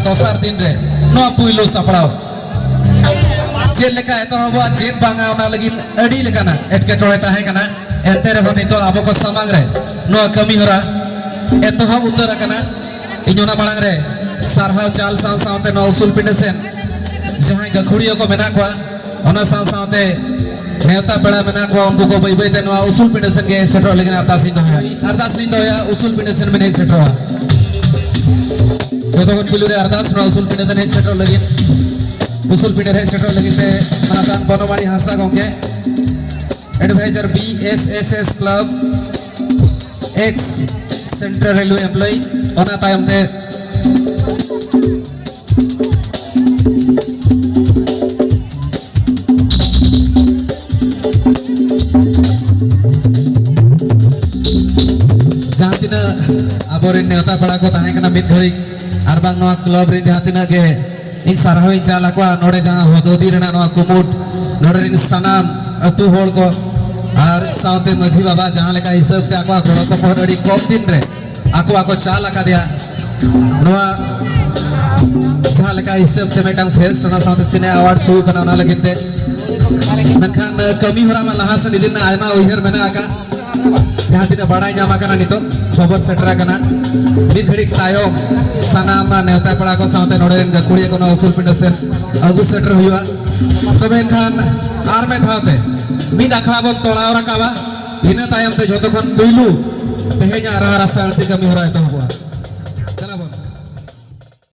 दोसार दिन रे नो पुइलो सपड़ाव चेल लेका एतहब चेत बांगा ओना लगिन अड़ी लेकाना एटकेटोड़े ताहे कना एते रहो नितो आबो को समांग रे नो कमी होरा एतहब उतर कना इनोना मांग रे सारहाव चाल साव सावते नो उसूल पिंडे सेन जहां गखुड़ियो को मेना को ओना साव सावते नेता पेड़ा मेना को उनको को बई बई ते नो उसूल पिंडे सेन के सेटरो लेकिन अरदास दिन दोया उसूल पिंडे सेन में सेटरो तो तो पुलु रे अरदास नो उसूल पिंडे ते सेटरो लेकिन उसूल पिंडे रे सेटरो लेकिन ते मनातान बनोमानी हासदा गंगे adviser BSSS club ex central railway employ ओना तायम ते जहां तिना आबोरिन नेता पड़ा को ताहे कना मित घड़ी आर बांग नवा क्लब रे जहां तिना के इन सारहाव चाला को नोडे जहां होदोदी रेना नवा कुमुट नोडे रिन सनाम अतु होड़ को आर साउते मझी बाबा जहां लेका हिसाब ते आको गोड़ो सपोहत अड़ी कम दिन रे आको चाल आका दिया नवा जहां लेका हिसाब ते मेटांग फेस ना साउते सिने अवार्ड सु कना ना लगिन ते मनखान कमी होरा मा लहा से निदिन आयमा उहिर मेना आका जहां तिना बड़ाई जामा कना नितो खबर सेटरा कना मिर घड़ी तायम सनामा नेता पड़ा को साउते नोडे गकुड़िया को उसूल पिंडे से अगु सेटर हुआ तबे खान आर में थाते मिद अखड़ा बन तोड़ाव रकाबा इना तायम ते जतो खन पुइलु तेहेजा रहा रासा अल्ती कमी हो रहा है तो